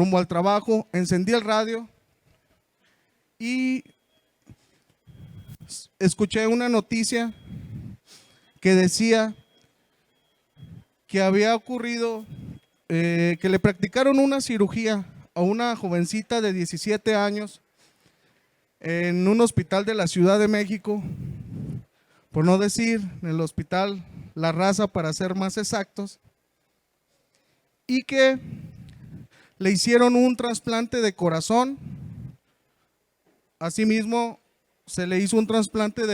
rumbo al trabajo, encendí el radio y escuché una noticia que decía que había ocurrido, que le practicaron una cirugía a una jovencita de 17 años en un hospital de la Ciudad de México, por no decir en el hospital La Raza para ser más exactos, y que le hicieron un trasplante de corazón. Asimismo, se le hizo un trasplante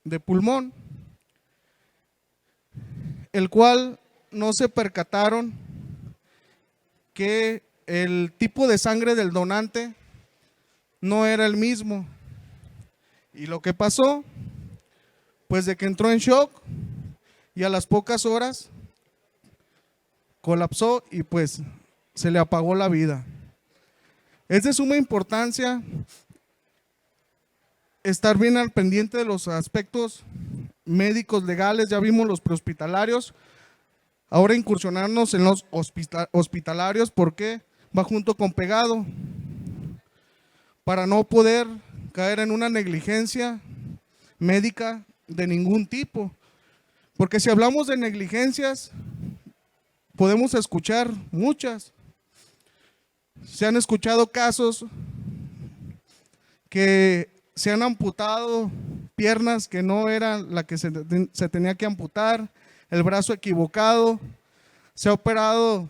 de pulmón, el cual no se percataron que el tipo de sangre del donante no era el mismo. Y lo que pasó, pues de que entró en shock y a las pocas horas colapsó y pues se le apagó la vida. Es de suma importancia estar bien al pendiente de los aspectos médicos legales. Ya vimos los prehospitalarios, ahora incursionarnos en los hospitalarios, porque va junto con pegado, para no poder caer en una negligencia médica de ningún tipo. Porque si hablamos de negligencias, podemos escuchar muchas. Se han escuchado casos que se han amputado piernas que no eran la que se tenía que amputar, el brazo equivocado, se ha operado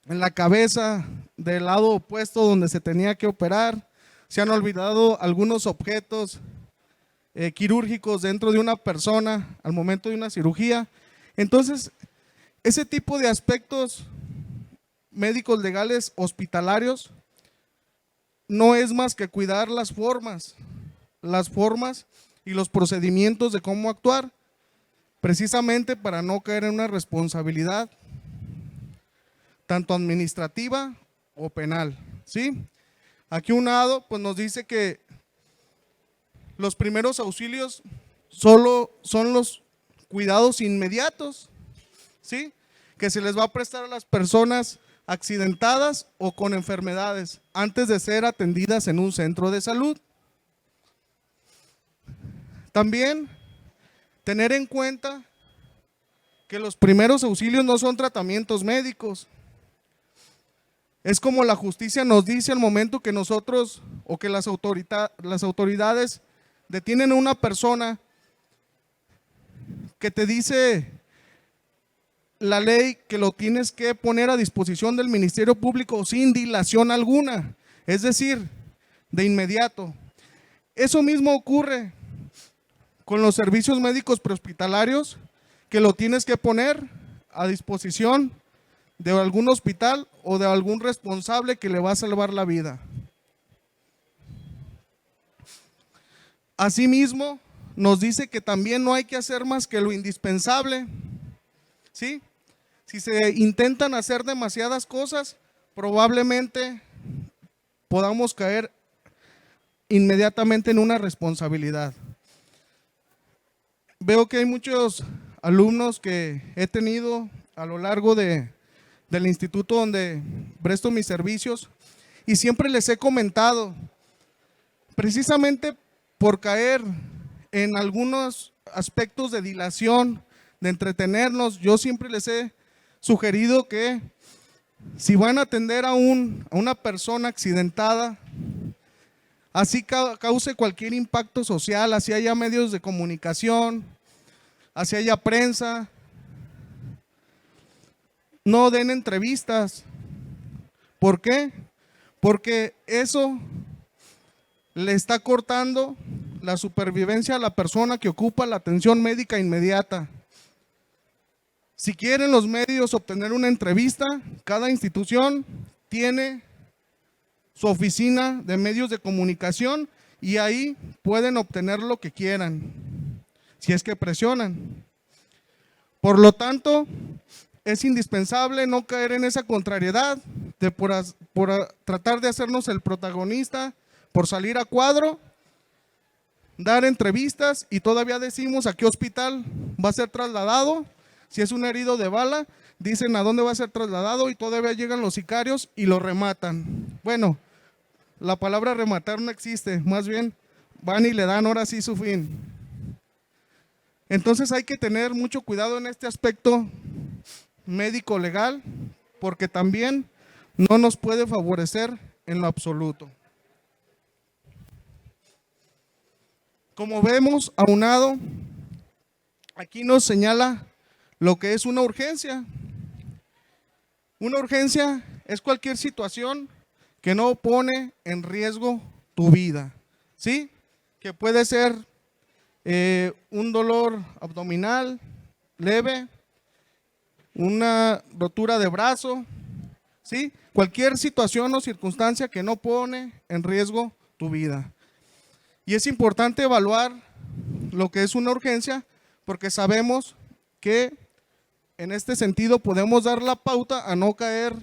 en la cabeza del lado opuesto donde se tenía que operar, se han olvidado algunos objetos quirúrgicos dentro de una persona al momento de una cirugía. Entonces, ese tipo de aspectos médicos legales hospitalarios no es más que cuidar las formas y los procedimientos de cómo actuar, precisamente para no caer en una responsabilidad tanto administrativa o penal, ¿sí? Aquí un lado pues nos dice que los primeros auxilios solo son los cuidados inmediatos, ¿sí? Que se les va a prestar a las personas accidentadas o con enfermedades antes de ser atendidas en un centro de salud. También tener en cuenta que los primeros auxilios no son tratamientos médicos. Es como la justicia nos dice al momento que nosotros o que las autoridades detienen a una persona, que te dice la ley que lo tienes que poner a disposición del Ministerio Público sin dilación alguna, es decir, de inmediato. Eso mismo ocurre con los servicios médicos prehospitalarios, que lo tienes que poner a disposición de algún hospital o de algún responsable que le va a salvar la vida. Asimismo, nos dice que también no hay que hacer más que lo indispensable, ¿sí? Si se intentan hacer demasiadas cosas, probablemente podamos caer inmediatamente en una responsabilidad. Veo que hay muchos alumnos que he tenido a lo largo del instituto donde presto mis servicios, y siempre les he comentado, precisamente por caer en algunos aspectos de dilación, de entretenernos, yo siempre les he sugerido que si van a atender a una persona accidentada, así cause cualquier impacto social, así haya medios de comunicación, así haya prensa, no den entrevistas. ¿Por qué? Porque eso le está cortando la supervivencia a la persona que ocupa la atención médica inmediata. Si quieren los medios obtener una entrevista, cada institución tiene su oficina de medios de comunicación y ahí pueden obtener lo que quieran, si es que presionan. Por lo tanto, es indispensable no caer en esa contrariedad de por tratar de hacernos el protagonista, por salir a cuadro, dar entrevistas y todavía decimos a qué hospital va a ser trasladado. Si es un herido de bala, dicen a dónde va a ser trasladado y todavía llegan los sicarios y lo rematan. Bueno, la palabra rematar no existe, más bien van y le dan ahora sí su fin. Entonces hay que tener mucho cuidado en este aspecto médico legal, porque también no nos puede favorecer en lo absoluto. Como vemos, aunado, aquí nos señala lo que es una urgencia. Una urgencia es cualquier situación que no pone en riesgo tu vida, ¿sí? Que puede ser un dolor abdominal leve, una rotura de brazo, ¿sí? Cualquier situación o circunstancia que no pone en riesgo tu vida. Y es importante evaluar lo que es una urgencia, porque sabemos que en este sentido podemos dar la pauta a no caer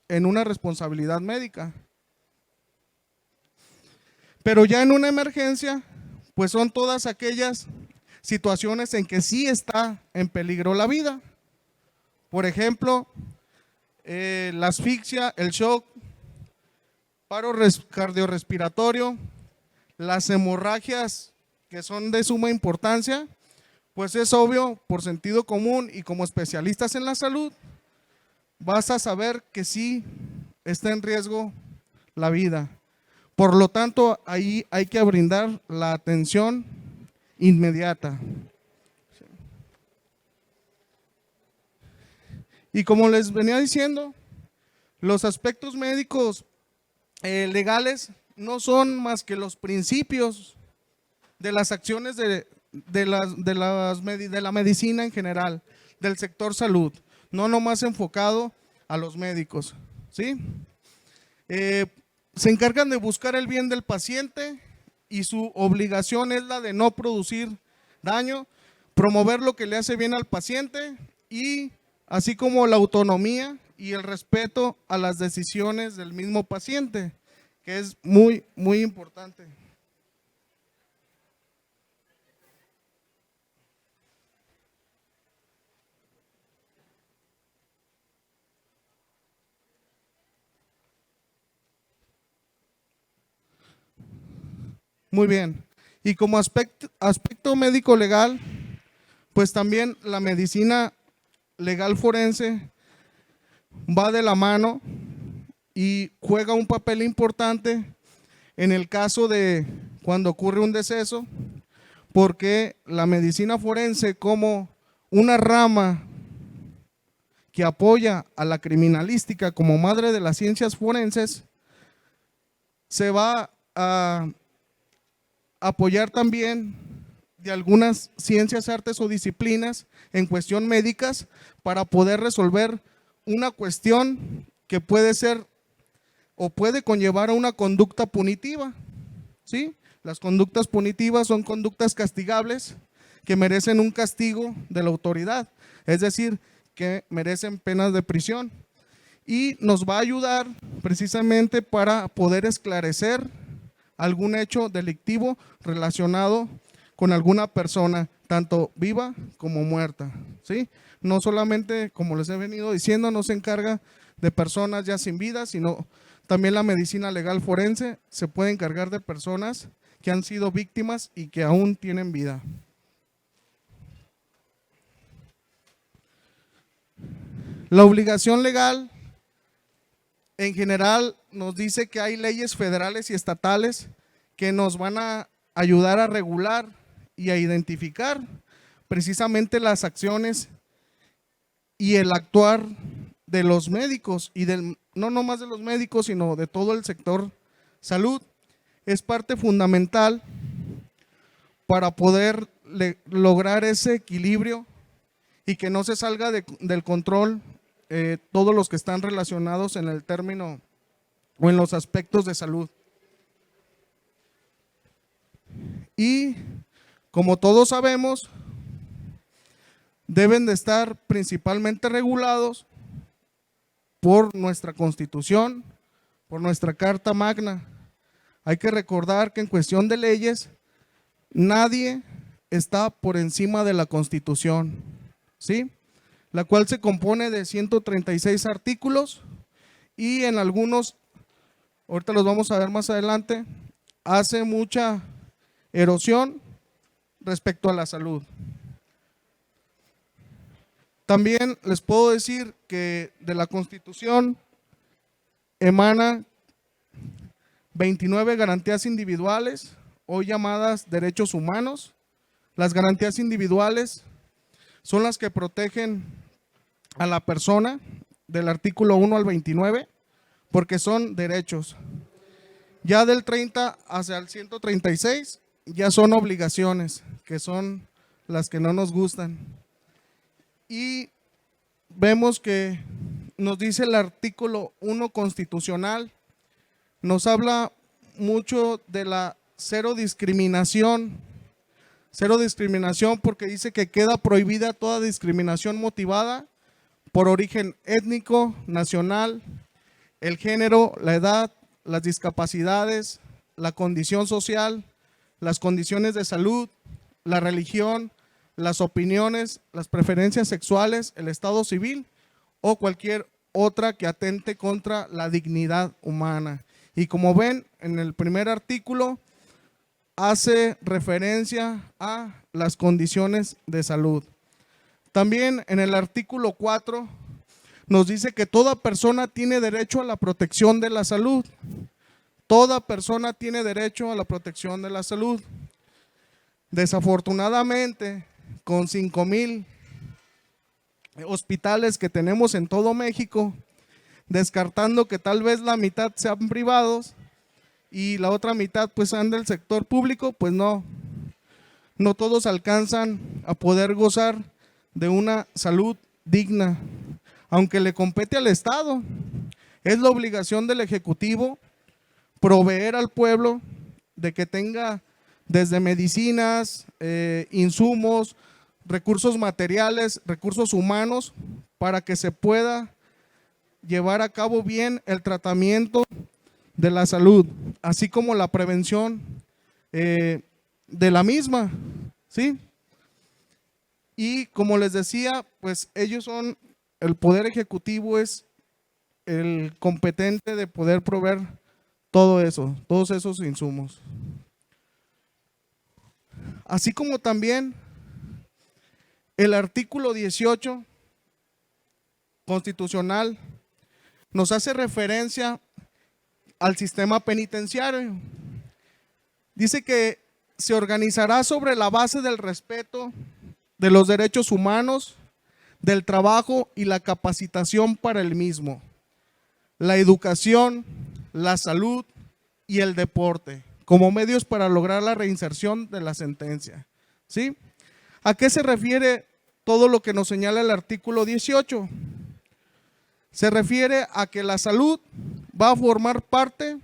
en una responsabilidad médica. Pero ya en una emergencia, pues son todas aquellas situaciones en que sí está en peligro la vida. Por ejemplo, la asfixia, el shock, paro cardiorrespiratorio, las hemorragias que son de suma importancia, pues es obvio, por sentido común y como especialistas en la salud, vas a saber que sí está en riesgo la vida. Por lo tanto, ahí hay que brindar la atención inmediata. Y como les venía diciendo, los aspectos médicos legales no son más que los principios de las acciones de la medicina en general, del sector salud, no nomás enfocado a los médicos, ¿sí? Se encargan de buscar el bien del paciente y su obligación es la de no producir daño, promover lo que le hace bien al paciente y así como la autonomía y el respeto a las decisiones del mismo paciente, que es muy, muy importante. Muy bien. Y como aspecto médico legal, pues también la medicina legal forense va de la mano y juega un papel importante en el caso de cuando ocurre un deceso, porque la medicina forense como una rama que apoya a la criminalística como madre de las ciencias forenses, se va a apoyar también de algunas ciencias, artes o disciplinas en cuestión médicas para poder resolver una cuestión que puede ser o puede conllevar a una conducta punitiva, ¿sí? Las conductas punitivas son conductas castigables que merecen un castigo de la autoridad, es decir, que merecen penas de prisión. Y nos va a ayudar precisamente para poder esclarecer algún hecho delictivo relacionado con alguna persona, tanto viva como muerta, ¿sí? No solamente, como les he venido diciendo, no se encarga de personas ya sin vida, sino también la medicina legal forense se puede encargar de personas que han sido víctimas y que aún tienen vida. La obligación legal en general nos dice que hay leyes federales y estatales que nos van a ayudar a regular y a identificar precisamente las acciones y el actuar de los médicos y no nomás de los médicos, sino de todo el sector salud. Es parte fundamental para poder lograr ese equilibrio y que no se salga del control todos los que están relacionados en el término o en los aspectos de salud. Y como todos sabemos, deben de estar principalmente regulados por nuestra Constitución, por nuestra Carta Magna. Hay que recordar que en cuestión de leyes, nadie está por encima de la Constitución, ¿sí? la cual se compone de 136 artículos y en algunos, ahorita los vamos a ver más adelante, hace mucha erosión respecto a la salud. También les puedo decir que de la Constitución emana 29 garantías individuales, hoy llamadas derechos humanos. Las garantías individuales son las que protegen a la persona del artículo 1 al 29, porque son derechos. Ya del 30 hacia el 136 ya son obligaciones, que son las que no nos gustan. Y vemos que nos dice el artículo 1 constitucional, nos habla mucho de la cero discriminación porque dice que queda prohibida toda discriminación motivada por origen étnico, nacional, el género, la edad, las discapacidades, la condición social, las condiciones de salud, la religión, las opiniones, las preferencias sexuales, el estado civil o cualquier otra que atente contra la dignidad humana. Y como ven, en el primer artículo hace referencia a las condiciones de salud. También en el artículo 4 nos dice que toda persona tiene derecho a la protección de la salud. Toda persona tiene derecho a la protección de la salud. Desafortunadamente, con 5,000 hospitales que tenemos en todo México, descartando que tal vez la mitad sean privados y la otra mitad pues sean del sector público, pues no todos alcanzan a poder gozar de una salud digna, aunque le compete al Estado. Es la obligación del Ejecutivo proveer al pueblo de que tenga desde medicinas, insumos, recursos materiales, recursos humanos, para que se pueda llevar a cabo bien el tratamiento de la salud, así como la prevención de la misma, ¿sí? Y como les decía, pues ellos son, el Poder Ejecutivo es el competente de poder proveer todo eso, todos esos insumos. Así como también el artículo 18 constitucional nos hace referencia al sistema penitenciario. Dice que se organizará sobre la base del respeto de los derechos humanos, del trabajo y la capacitación para el mismo, la educación, la salud y el deporte, como medios para lograr la reinserción de la sentencia. ¿Sí? ¿A qué se refiere todo lo que nos señala el artículo 18? Se refiere a que la salud va a formar parte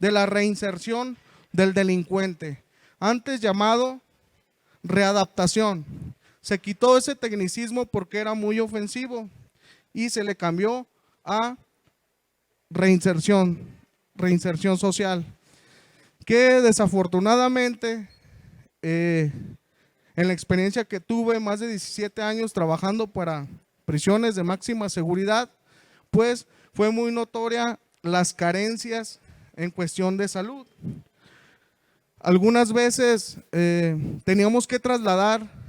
de la reinserción del delincuente, antes llamado readaptación. Se quitó ese tecnicismo porque era muy ofensivo y se le cambió a reinserción social, que desafortunadamente en la experiencia que tuve, más de 17 años trabajando para prisiones de máxima seguridad, pues fue muy notoria las carencias en cuestión de salud. Algunas veces teníamos que trasladar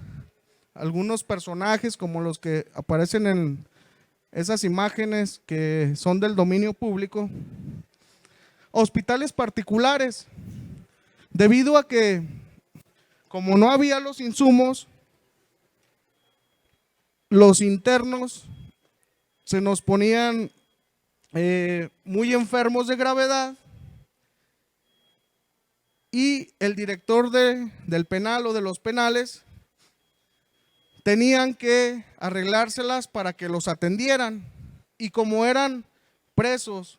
algunos personajes como los que aparecen en esas imágenes que son del dominio público, a hospitales particulares, debido a que como no había los insumos, los internos se nos ponían muy enfermos de gravedad y el director del penal o de los penales tenían que arreglárselas para que los atendieran, y como eran presos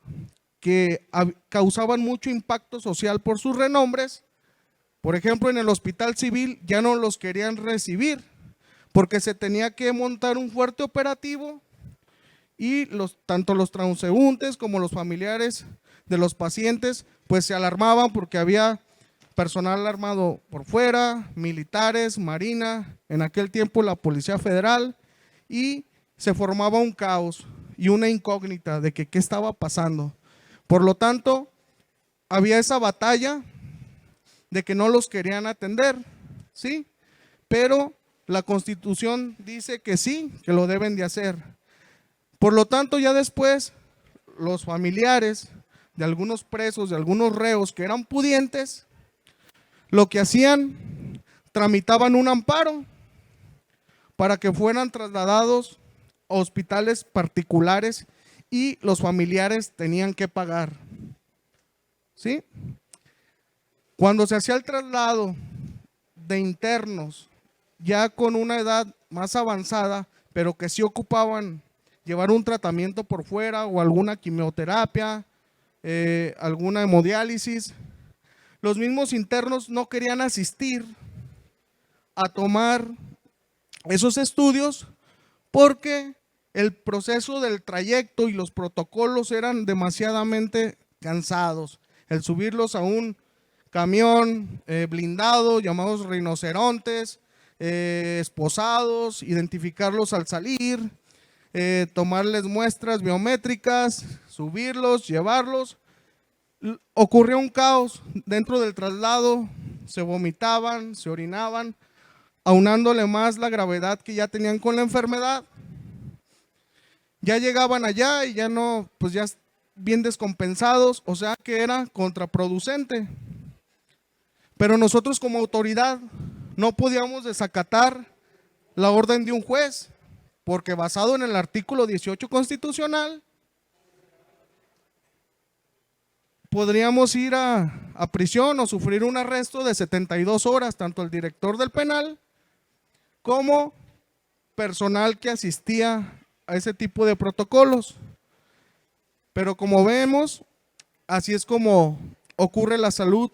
que causaban mucho impacto social por sus renombres, por ejemplo en el hospital civil ya no los querían recibir porque se tenía que montar un fuerte operativo y tanto los transeúntes como los familiares de los pacientes pues se alarmaban porque había personal armado por fuera, militares, marina, en aquel tiempo la Policía Federal, y se formaba un caos y una incógnita de que qué estaba pasando. Por lo tanto, había esa batalla de que no los querían atender, ¿sí? Pero la Constitución dice que sí, que lo deben de hacer. Por lo tanto, ya después, los familiares de algunos presos, de algunos reos que eran pudientes, lo que hacían, tramitaban un amparo para que fueran trasladados a hospitales particulares y los familiares tenían que pagar, ¿sí? Cuando se hacía el traslado de internos ya con una edad más avanzada, pero que sí ocupaban llevar un tratamiento por fuera o alguna quimioterapia, alguna hemodiálisis, los mismos internos no querían asistir a tomar esos estudios porque el proceso del trayecto y los protocolos eran demasiadamente cansados. El subirlos a un camión blindado, llamados rinocerontes, esposados, identificarlos al salir, tomarles muestras biométricas, subirlos, llevarlos. Ocurrió un caos dentro del traslado, se vomitaban, se orinaban, aunándole más la gravedad que ya tenían con la enfermedad. Ya llegaban allá y ya no, pues ya bien descompensados, o sea que era contraproducente. Pero nosotros como autoridad no podíamos desacatar la orden de un juez, porque basado en el artículo 18 constitucional, podríamos ir a prisión o sufrir un arresto de 72 horas, tanto el director del penal como personal que asistía a ese tipo de protocolos. Pero como vemos, así es como ocurre la salud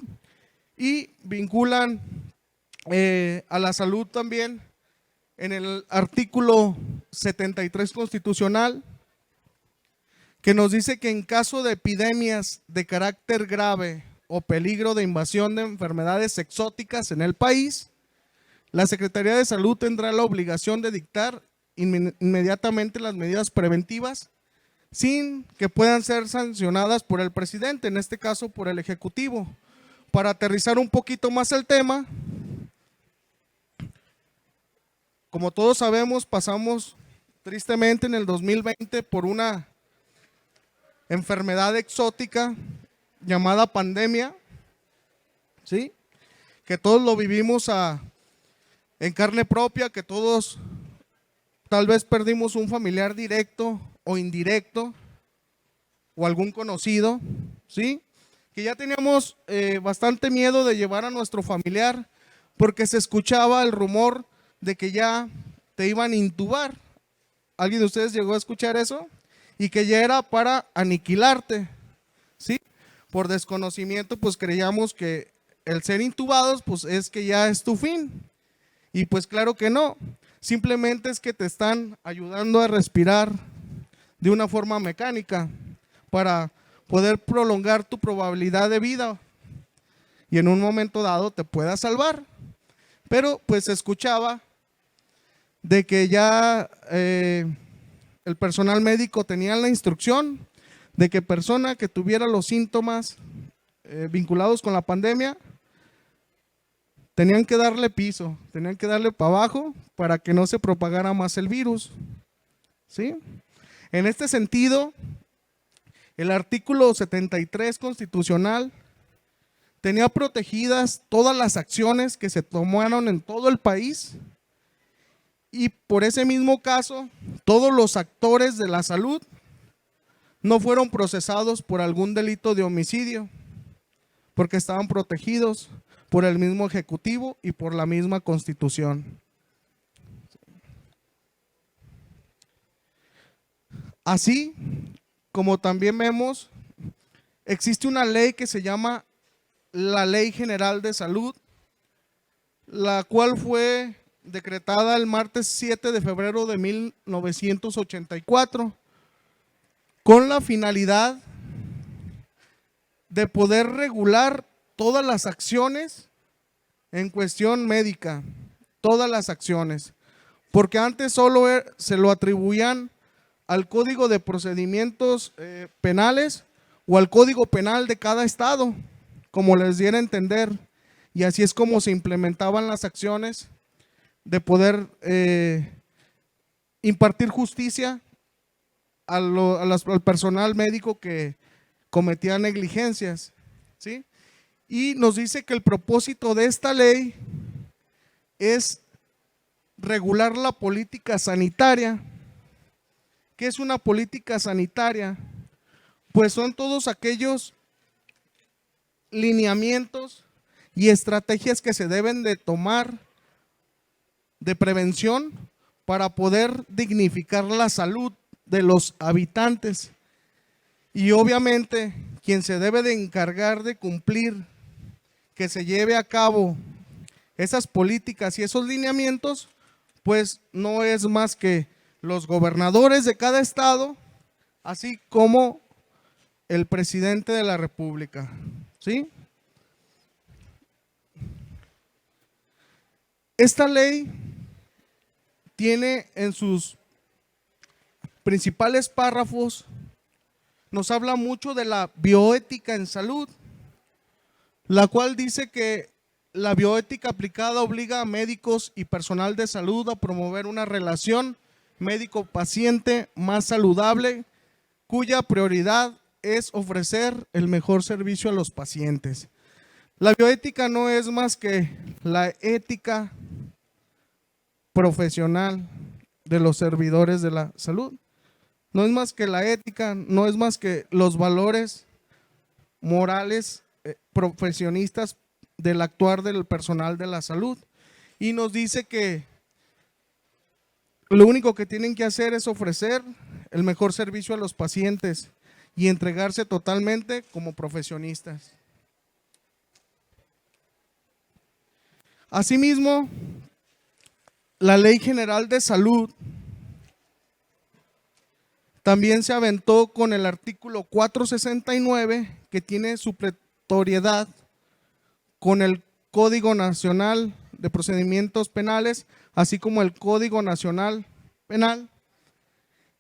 y vinculan a la salud también en el artículo 73 constitucional, que nos dice que en caso de epidemias de carácter grave o peligro de invasión de enfermedades exóticas en el país, la Secretaría de Salud tendrá la obligación de dictar inmediatamente las medidas preventivas sin que puedan ser sancionadas por el presidente, en este caso por el Ejecutivo. Para aterrizar un poquito más el tema, como todos sabemos, pasamos tristemente en el 2020 por una enfermedad exótica llamada pandemia, ¿sí? Que todos lo vivimos en carne propia, que todos tal vez perdimos un familiar directo o indirecto o algún conocido, ¿sí? Que ya teníamos bastante miedo de llevar a nuestro familiar porque se escuchaba el rumor de que ya te iban a intubar. ¿Alguien de ustedes llegó a escuchar eso? Y que ya era para aniquilarte, ¿sí? Por desconocimiento, pues creíamos que el ser intubados, pues es que ya es tu fin. Y pues claro que no, simplemente es que te están ayudando a respirar de una forma mecánica para poder prolongar tu probabilidad de vida y en un momento dado te pueda salvar. Pero pues se escuchaba de que ya el personal médico tenía la instrucción de que persona que tuviera los síntomas vinculados con la pandemia tenían que darle piso, tenían que darle para abajo para que no se propagara más el virus, ¿sí? En este sentido, el artículo 73 constitucional tenía protegidas todas las acciones que se tomaron en todo el país y por ese mismo caso, todos los actores de la salud no fueron procesados por algún delito de homicidio, porque estaban protegidos por el mismo Ejecutivo y por la misma Constitución. Así como también vemos, existe una ley que se llama la Ley General de Salud, la cual fue decretada el martes 7 de febrero de 1984, con la finalidad de poder regular todas las acciones en cuestión médica, todas las acciones. porque antes solo se lo atribuían al Código de Procedimientos Penales o al Código Penal de cada estado, como les diera a entender, y así es como se implementaban las acciones de poder impartir justicia al personal médico que cometía negligencias, ¿sí? Y nos dice que el propósito de esta ley es regular la política sanitaria. ¿Qué es una política sanitaria? Pues son todos aquellos lineamientos y estrategias que se deben de tomar de prevención para poder dignificar la salud de los habitantes. Y obviamente quien se debe de encargar de cumplir, que se lleve a cabo esas políticas y esos lineamientos, pues no es más que los gobernadores de cada estado, así como el presidente de la República, ¿sí? Esta ley tiene en sus principales párrafos, nos habla mucho de la bioética en salud, la cual dice que la bioética aplicada obliga a médicos y personal de salud a promover una relación médico-paciente más saludable, cuya prioridad es ofrecer el mejor servicio a los pacientes. La bioética no es más que la ética profesional de los servidores de la salud. No es más que la ética, no es más que los valores morales profesionistas del actuar del personal de la salud. Y nos dice que lo único que tienen que hacer es ofrecer el mejor servicio a los pacientes y entregarse totalmente como profesionistas. Asimismo, la Ley General de Salud también se aventó con el artículo 469, que tiene supletoriedad con el Código Nacional de Procedimientos Penales, así como el Código Nacional Penal,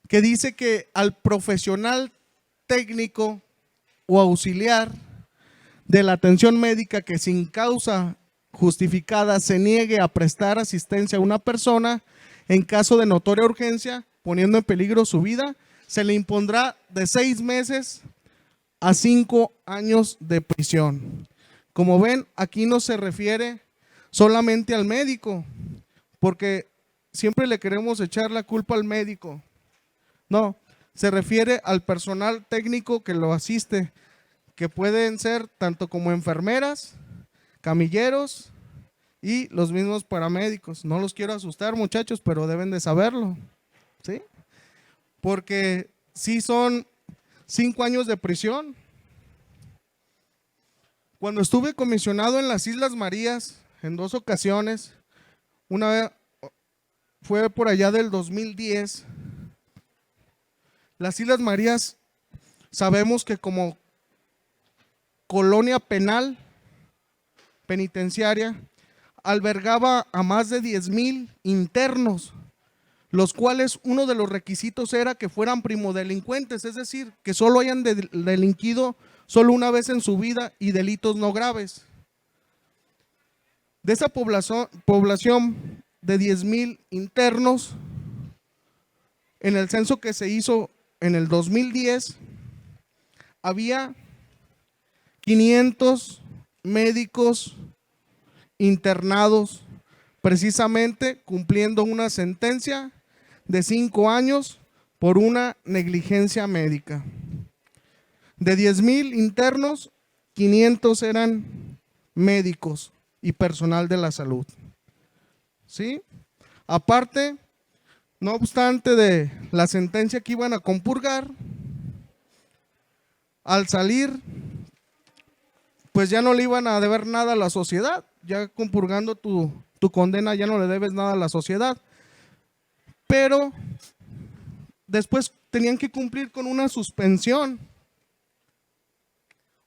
que dice que al profesional técnico o auxiliar de la atención médica que sin causa justificada se niegue a prestar asistencia a una persona en caso de notoria urgencia, poniendo en peligro su vida, se le impondrá de 6 meses a 5 años de prisión. Como ven, aquí no se refiere solamente al médico, porque siempre le queremos echar la culpa al médico. No, se refiere al personal técnico que lo asiste, que pueden ser tanto como enfermeras, camilleros y los mismos paramédicos. No los quiero asustar, muchachos, pero deben de saberlo, ¿sí? Porque sí son 5 años de prisión. Cuando estuve comisionado en las Islas Marías en 2 ocasiones, una vez fue por allá del 2010. Las Islas Marías sabemos que como colonia penal, penitenciaria, albergaba a más de 10,000 internos, los cuales uno de los requisitos era que fueran primodelincuentes, es decir, que solo hayan delinquido solo una vez en su vida y delitos no graves. De esa población de 10,000 internos, en el censo que se hizo en el 2010, había 500 médicos internados, precisamente cumpliendo una sentencia de 5 años por una negligencia médica. De 10,000 internos, 500 eran médicos y personal de la salud, ¿sí? Aparte, no obstante de la sentencia que iban a compurgar, al salir, pues ya no le iban a deber nada a la sociedad. Ya compurgando tu condena ya no le debes nada a la sociedad. Pero después tenían que cumplir con una suspensión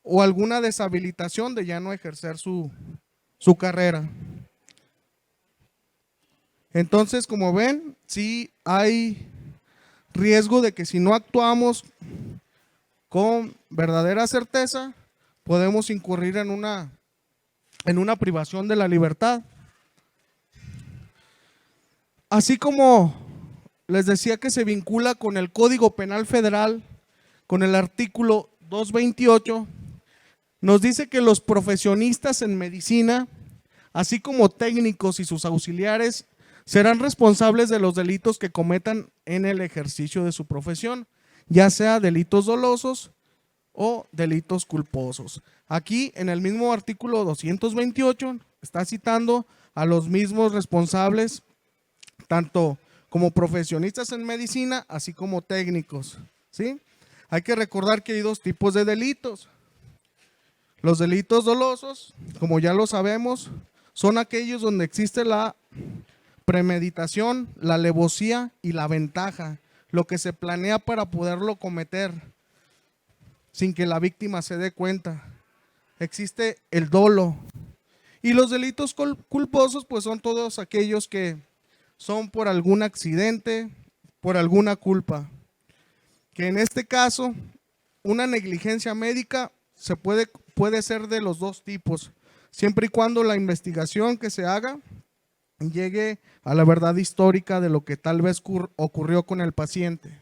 o alguna deshabilitación de ya no ejercer su carrera. Entonces, como ven, sí hay riesgo de que si no actuamos con verdadera certeza, podemos incurrir en una privación de la libertad. Así como les decía que se vincula con el Código Penal Federal, con el artículo 228, nos dice que los profesionistas en medicina, así como técnicos y sus auxiliares, serán responsables de los delitos que cometan en el ejercicio de su profesión, ya sea delitos dolosos o delitos culposos. Aquí en el mismo artículo 228 está citando a los mismos responsables, tanto como profesionistas en medicina, así como técnicos, ¿sí? Hay que recordar que hay dos tipos de delitos. Los delitos dolosos, como ya lo sabemos, son aquellos donde existe la premeditación, la alevosía y la ventaja, lo que se planea para poderlo cometer sin que la víctima se dé cuenta. Existe el dolo. Y los delitos culposos, pues son todos aquellos que son por algún accidente, por alguna culpa. Que en este caso, una negligencia médica puede ser de los dos tipos, siempre y cuando la investigación que se haga llegue a la verdad histórica de lo que tal vez ocurrió con el paciente.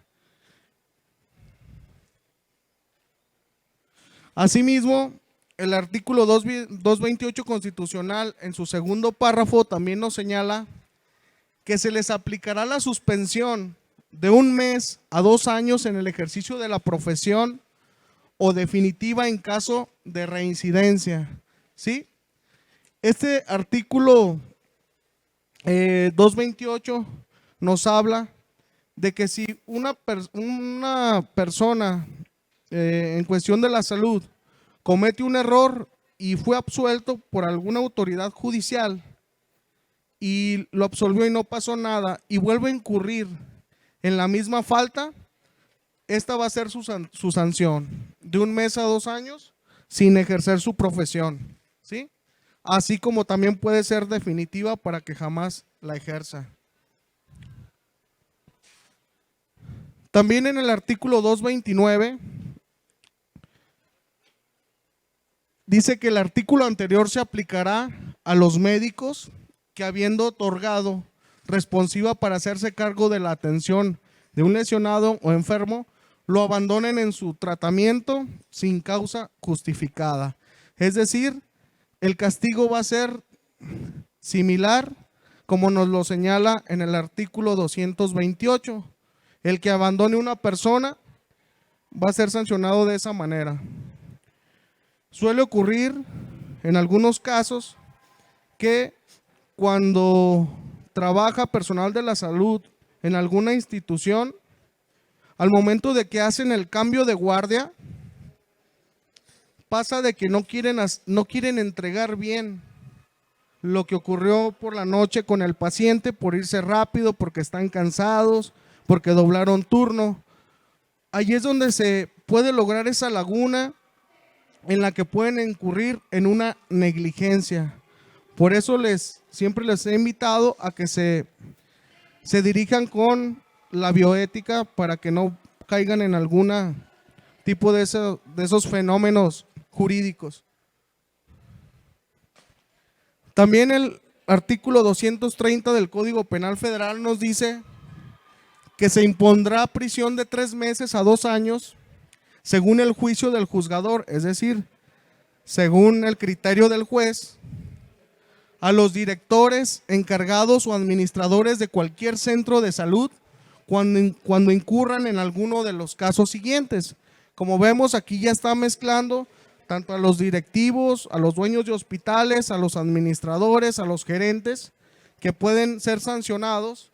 Asimismo, el artículo 228 constitucional en su segundo párrafo también nos señala que se les aplicará la suspensión de 1 mes a 2 años en el ejercicio de la profesión o definitiva en caso de reincidencia, ¿sí? Este artículo 228 nos habla de que si una persona en cuestión de la salud comete un error y fue absuelto por alguna autoridad judicial y lo absolvió y no pasó nada y vuelve a incurrir en la misma falta, esta va a ser su sanción de 1 mes a 2 años sin ejercer su profesión, ¿sí? Así como también puede ser definitiva para que jamás la ejerza. También en el artículo 229 dice que el artículo anterior se aplicará a los médicos que, habiendo otorgado responsiva para hacerse cargo de la atención de un lesionado o enfermo, lo abandonen en su tratamiento sin causa justificada. Es decir, el castigo va a ser similar como nos lo señala en el artículo 228. El que abandone una persona va a ser sancionado de esa manera. Suele ocurrir en algunos casos que cuando trabaja personal de la salud en alguna institución, al momento de que hacen el cambio de guardia, pasa de que no quieren entregar bien lo que ocurrió por la noche con el paciente por irse rápido, porque están cansados, porque doblaron turno. Ahí es donde se puede lograr esa laguna en la que pueden incurrir en una negligencia. Por eso siempre les he invitado a que se dirijan con la bioética para que no caigan en algún tipo de esos fenómenos jurídicos. También el artículo 230 del Código Penal Federal nos dice que se impondrá prisión de 3 meses a 2 años según el juicio del juzgador, es decir, según el criterio del juez, a los directores, encargados o administradores de cualquier centro de salud cuando incurran en alguno de los casos siguientes. Como vemos, aquí ya está mezclando tanto a los directivos, a los dueños de hospitales, a los administradores, a los gerentes, que pueden ser sancionados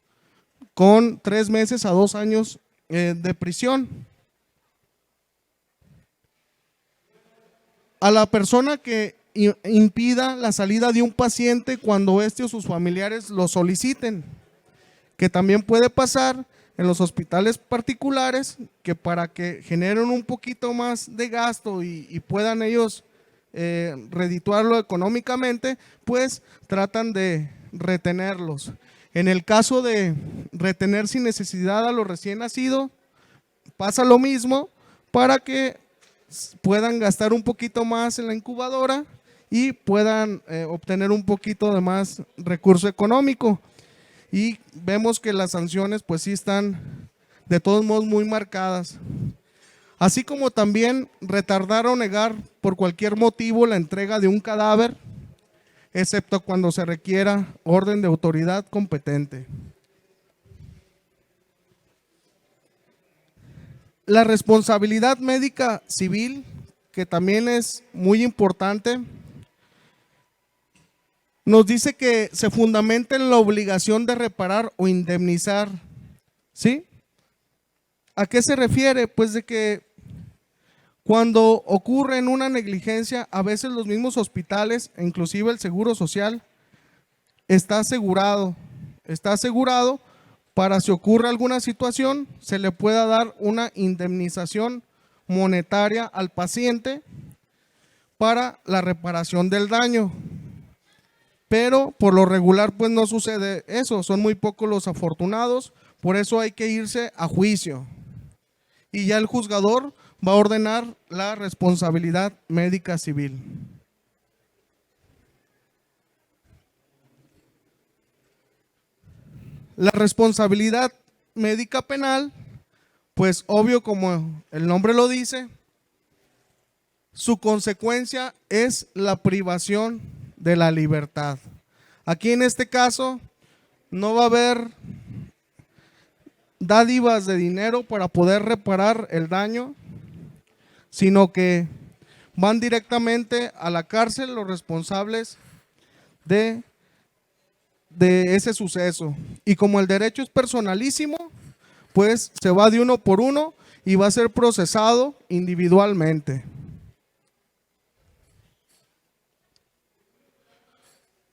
con 3 meses a 2 años de prisión. A la persona que impida la salida de un paciente cuando éste o sus familiares lo soliciten, que también puede pasar en los hospitales particulares, que para que generen un poquito más de gasto y puedan ellos redituarlo económicamente, pues tratan de retenerlos. En el caso de retener sin necesidad a los recién nacidos, pasa lo mismo para que puedan gastar un poquito más en la incubadora y puedan obtener un poquito de más recurso económico. Y vemos que las sanciones pues sí están de todos modos muy marcadas. Así como también retardar o negar por cualquier motivo la entrega de un cadáver, excepto cuando se requiera orden de autoridad competente. La responsabilidad médica civil, que también es muy importante, nos dice que se fundamenta en la obligación de reparar o indemnizar. ¿Sí? ¿A qué se refiere? Pues de que cuando ocurre en una negligencia, a veces los mismos hospitales, inclusive el Seguro Social, está asegurado para si ocurre alguna situación, se le pueda dar una indemnización monetaria al paciente para la reparación del daño. Pero por lo regular pues no sucede eso, son muy pocos los afortunados, por eso hay que irse a juicio. Y ya el juzgador va a ordenar la responsabilidad médica civil. La responsabilidad médica penal, pues obvio como el nombre lo dice, su consecuencia es la privación de la libertad. Aquí en este caso no va a haber dádivas de dinero para poder reparar el daño, sino que van directamente a la cárcel los responsables de ese suceso. Y como el derecho es personalísimo, pues se va de uno por uno y va a ser procesado individualmente.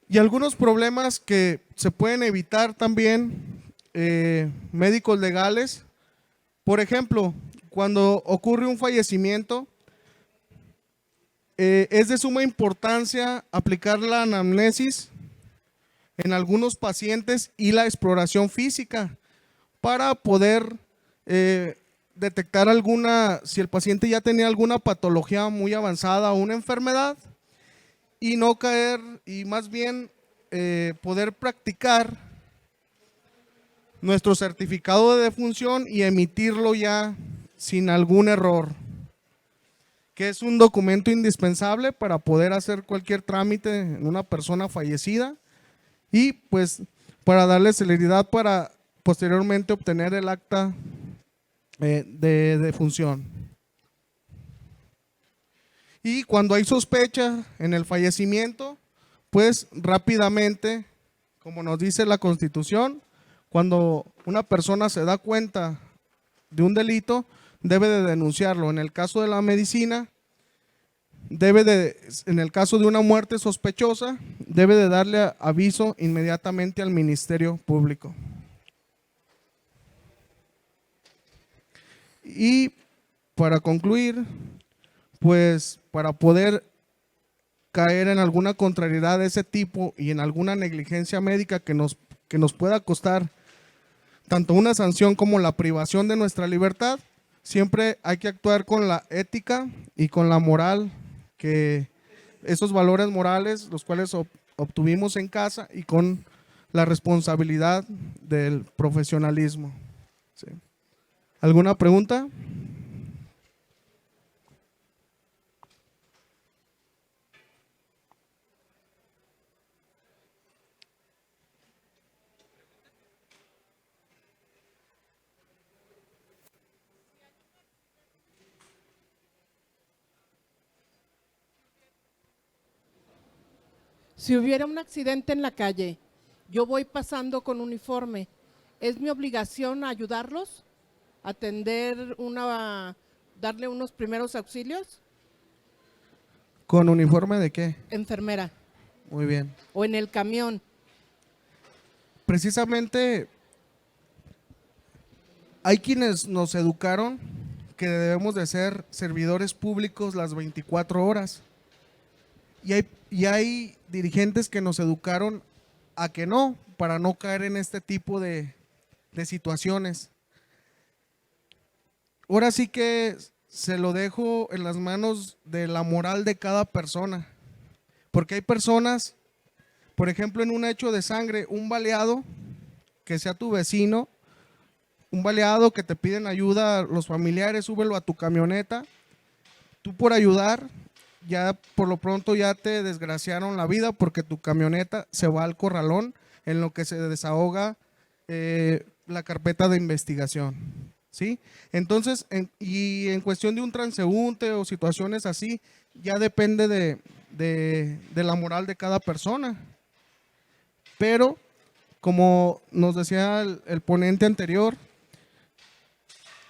Y algunos problemas que se pueden evitar también, médicos legales. Por ejemplo, cuando ocurre un fallecimiento, es de suma importancia aplicar la anamnesis en algunos pacientes y la exploración física para poder detectar si el paciente ya tenía alguna patología muy avanzada o una enfermedad, y no caer, y más bien poder practicar nuestro certificado de defunción y emitirlo ya sin algún error, que es un documento indispensable para poder hacer cualquier trámite en una persona fallecida y pues para darle celeridad para posteriormente obtener el acta de defunción. Y cuando hay sospecha en el fallecimiento, pues rápidamente, como nos dice la Constitución, cuando una persona se da cuenta de un delito, debe de denunciarlo. En el caso de la medicina, en el caso de una muerte sospechosa, debe de darle aviso inmediatamente al Ministerio Público. Y para concluir, pues para poder caer en alguna contrariedad de ese tipo y en alguna negligencia médica que nos pueda costar tanto una sanción como la privación de nuestra libertad, siempre hay que actuar con la ética y con la moral, que esos valores morales los cuales obtuvimos en casa, y con la responsabilidad del profesionalismo. ¿Sí? ¿Alguna pregunta? Si hubiera un accidente en la calle, yo voy pasando con uniforme, ¿es mi obligación ayudarlos? ¿Darle unos primeros auxilios? ¿Con uniforme de qué? Enfermera. Muy bien. O en el camión. Precisamente hay quienes nos educaron que debemos de ser servidores públicos las 24 horas. Y hay dirigentes que nos educaron a que no, para no caer en este tipo de situaciones. Ahora sí que se lo dejo en las manos de la moral de cada persona, porque hay personas, por ejemplo, en un hecho de sangre, un baleado, que sea tu vecino, un baleado que te piden ayuda, los familiares, súbelo a tu camioneta, tú por ayudar, ya por lo pronto ya te desgraciaron la vida porque tu camioneta se va al corralón en lo que se desahoga la carpeta de investigación, ¿sí? Entonces, y en cuestión de un transeúnte o situaciones así, ya depende de la moral de cada persona. Pero, como nos decía el ponente anterior,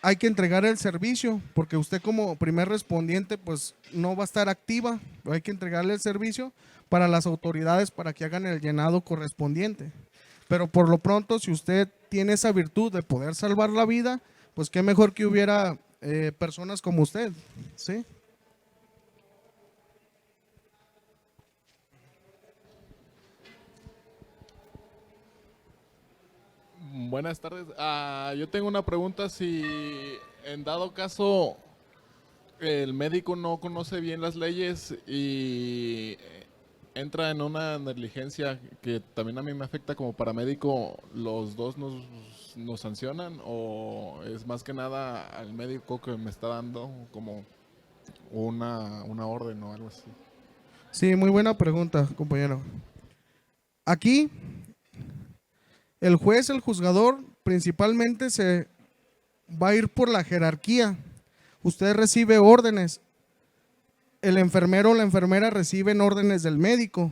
hay que entregar el servicio, porque usted como primer respondiente pues no va a estar activa, hay que entregarle el servicio para las autoridades para que hagan el llenado correspondiente. Pero por lo pronto, si usted tiene esa virtud de poder salvar la vida, pues qué mejor que hubiera personas como usted, ¿sí? Buenas tardes. Yo tengo una pregunta. Si en dado caso el médico no conoce bien las leyes y entra en una negligencia que también a mí me afecta como paramédico, ¿los dos nos sancionan o es más que nada al médico que me está dando como una orden o algo así? Sí, muy buena pregunta, compañero. Aquí, el juez, el juzgador, principalmente se va a ir por la jerarquía. Usted recibe órdenes. El enfermero o la enfermera reciben órdenes del médico.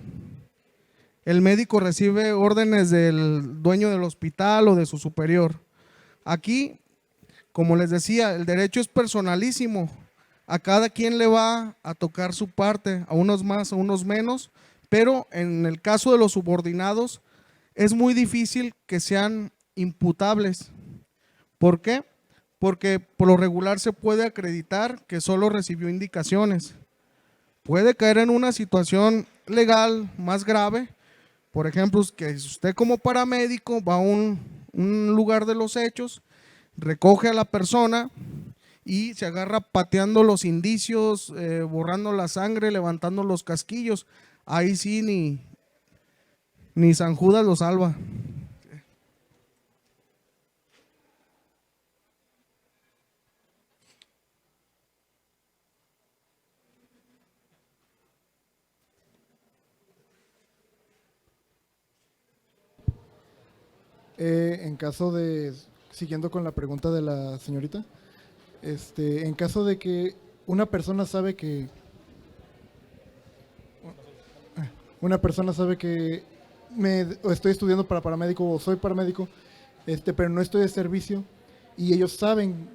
El médico recibe órdenes del dueño del hospital o de su superior. Aquí, como les decía, el derecho es personalísimo. A cada quien le va a tocar su parte, a unos más, a unos menos, pero en el caso de los subordinados es muy difícil que sean imputables. ¿Por qué? Porque por lo regular se puede acreditar que solo recibió indicaciones. Puede caer en una situación legal más grave, por ejemplo, que usted como paramédico va a un lugar de los hechos, recoge a la persona y se agarra pateando los indicios, borrando la sangre, levantando los casquillos. Ahí sí ni San Judas lo salva. En caso de, siguiendo con la pregunta de la señorita, en caso de que una persona sabe que o estoy estudiando para paramédico o soy paramédico, pero no estoy de servicio y ellos saben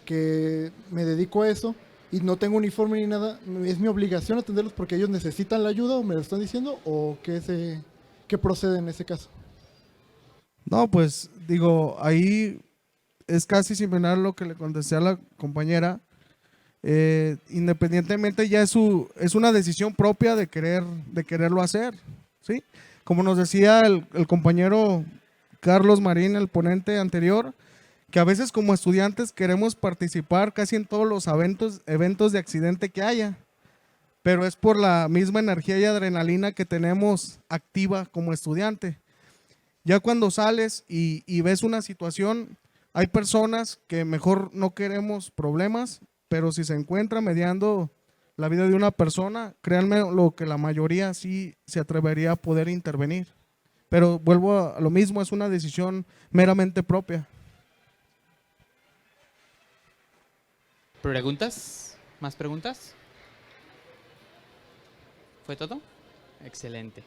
que me dedico a eso y no tengo uniforme ni nada, ¿es mi obligación atenderlos porque ellos necesitan la ayuda o me lo están diciendo o qué procede en ese caso? No, pues digo, ahí es casi similar a lo que le contesté a la compañera. Independientemente ya es una decisión propia de quererlo hacer, ¿sí? Como nos decía el compañero Carlos Marín, el ponente anterior, que a veces como estudiantes queremos participar casi en todos los eventos de accidente que haya, pero es por la misma energía y adrenalina que tenemos activa como estudiante. Ya cuando sales y ves una situación, hay personas que mejor no queremos problemas, pero si se encuentra mediando la vida de una persona, créanme lo que la mayoría sí se atrevería a poder intervenir. Pero vuelvo a lo mismo, es una decisión meramente propia. ¿Preguntas? ¿Más preguntas? ¿Fue todo? Excelente.